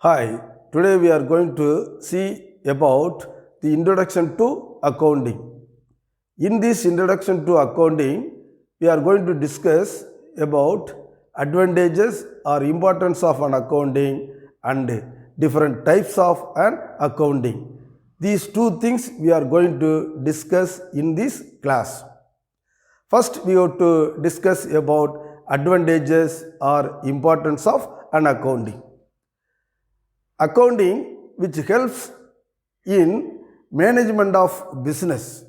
Hi, today we are going to see about the introduction to accounting. In this introduction to accounting, we are going to discuss about advantages or importance of an accounting and different types of an accounting. These two things we are going to discuss in this class. First, we have to discuss about advantages or importance of an accounting. Accounting, which helps in management of business.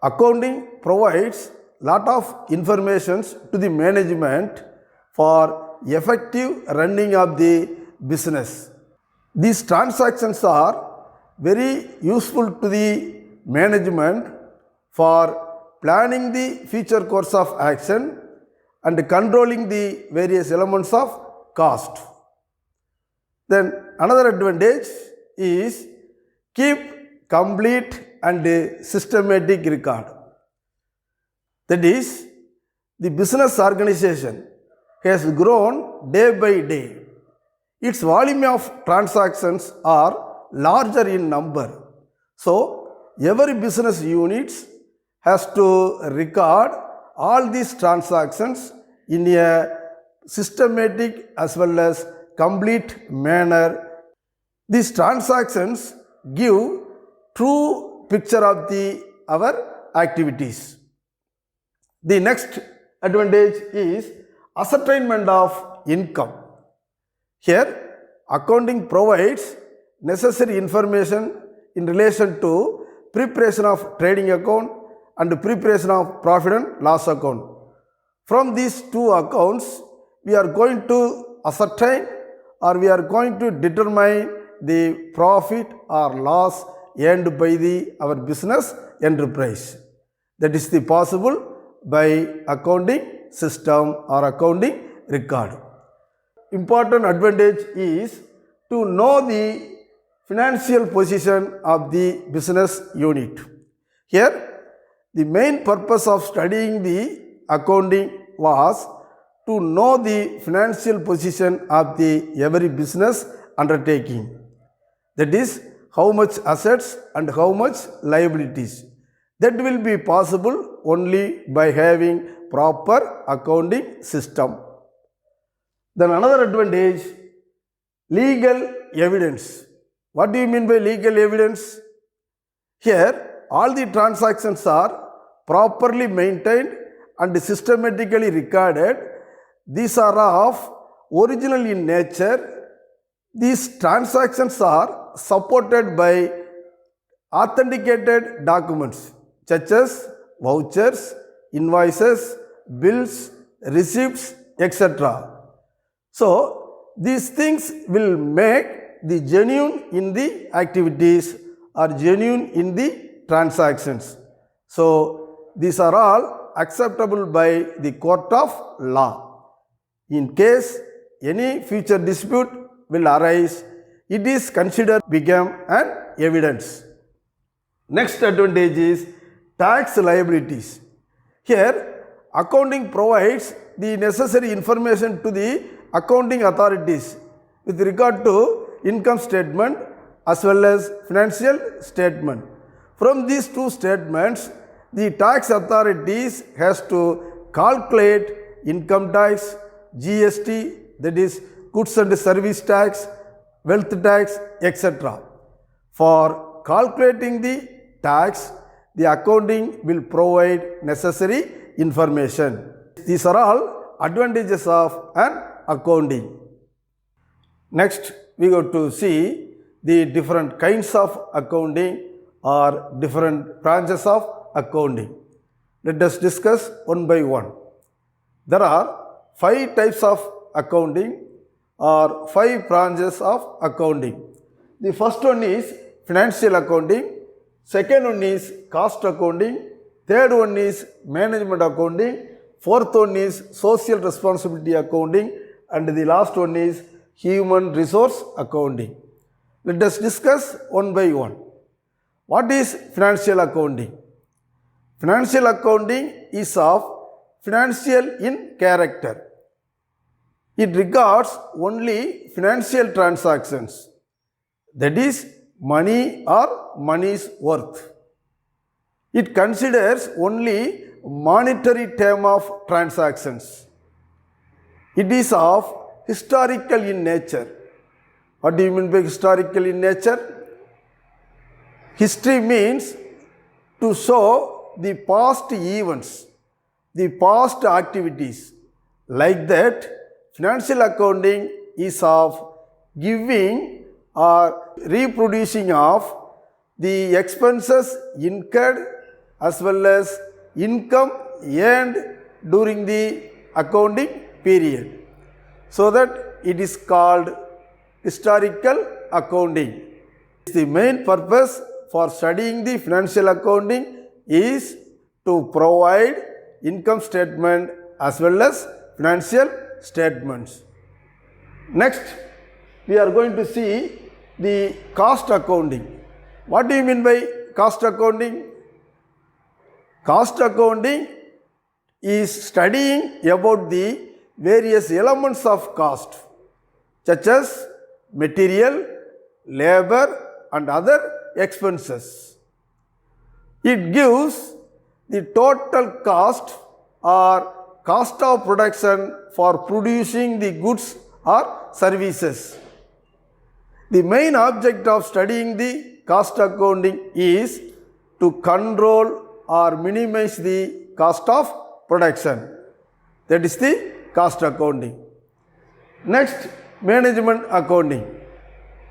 Accounting provides lot of information to the management for effective running of the business. These transactions are very useful to the management for planning the future course of action and controlling the various elements of cost. Then another advantage is keep complete and systematic record. That is, the business organization has grown day by day. Its volume of transactions are larger in number. So, every business unit has to record all these transactions in a systematic as well as complete manner. These transactions give true picture of our activities. The next advantage is ascertainment of income. Here, accounting provides necessary information in relation to preparation of trading account and preparation of profit and loss account. From these two accounts, we are going to ascertain or we are going to determine the profit or loss earned by our business enterprise. That is the possible by accounting system or accounting record. Important advantage is to know the financial position of the business unit. Here, the main purpose of studying the accounting was to know the financial position of every business undertaking. That is, how much assets and how much liabilities. That will be possible only by having proper accounting system. Then another advantage, legal evidence. What do you mean by legal evidence? Here, all the transactions are properly maintained and systematically recorded. These are of original in nature. These transactions are supported by authenticated documents such as vouchers, invoices, bills, receipts, etc. So, these things will make the genuine in the activities or genuine in the transactions. So, these are all acceptable by the court of law. In case any future dispute will arise, it is considered become an evidence. Next advantage is tax liabilities. Here, accounting provides the necessary information to the accounting authorities with regard to income statement as well as financial statement. From these two statements, the tax authorities has to calculate income tax, GST, that is goods and service tax, wealth tax, etc. For calculating the tax, the accounting will provide necessary information. These are all advantages of an accounting. Next, we go to see the different kinds of accounting or different branches of accounting. Let us discuss one by one. There are 5 types of accounting or 5 branches of accounting. The first one is financial accounting, second one is cost accounting, third one is management accounting, fourth one is social responsibility accounting, and the last one is human resource accounting. Let us discuss one by one. What is financial accounting? Financial accounting is of financial in character. It regards only financial transactions, that is, money or money's worth. It considers only monetary term of transactions. It is of historical in nature. What do you mean by historical in nature? History means to show the past events, the past activities. Like that, financial accounting is of giving or reproducing of the expenses incurred as well as income earned during the accounting period. So that it is called historical accounting. The main purpose for studying the financial accounting is to provide income statement as well as financial statements. Next, we are going to see the cost accounting. What do you mean by cost accounting? Cost accounting is studying about the various elements of cost, such as material, labor, and other expenses. It gives the total cost or cost of production for producing the goods or services. The main object of studying the cost accounting is to control or minimize the cost of production. That is the cost accounting. Next, management accounting.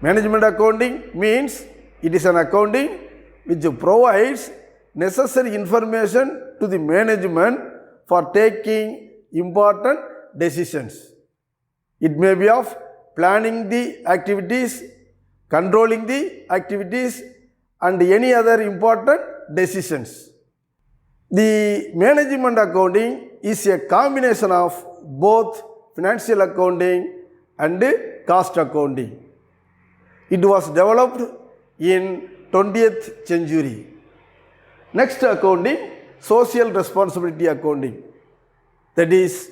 Management accounting means it is an accounting which provides necessary information to the management for taking important decisions. It may be of planning the activities, controlling the activities, and any other important decisions. The management accounting is a combination of both financial accounting and cost accounting. It was developed in 20th century. Next accounting, social responsibility accounting. That is,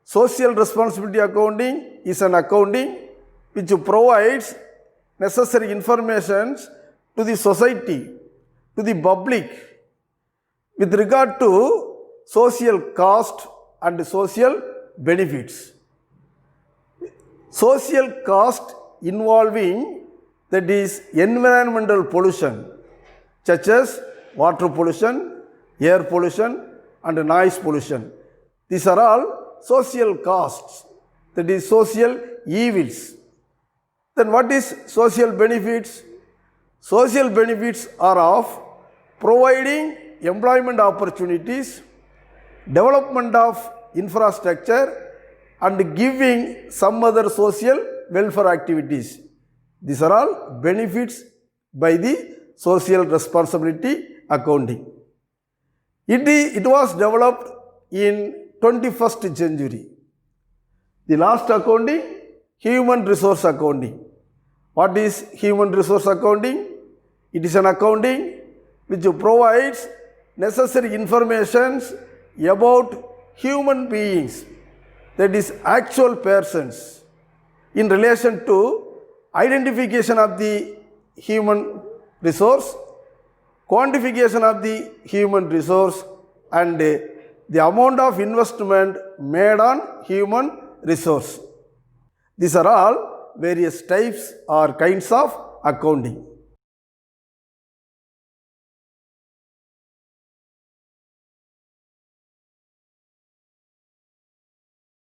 social responsibility accounting is an accounting which provides necessary information to the society, to the public, with regard to social cost and social benefits. Social cost involving, that is, environmental pollution, such as water pollution, air pollution, and noise pollution. These are all social costs, that is, social evils. Then what is social benefits? Social benefits are of providing employment opportunities, development of infrastructure, and giving some other social welfare activities. These are all benefits by the social responsibility accounting. It was developed in 21st century. The last accounting, human resource accounting. What is human resource accounting? It is an accounting which provides necessary information about human beings, that is, actual persons, in relation to identification of the human resource, quantification of the human resource, and the amount of investment made on human resource. These are all various types or kinds of accounting.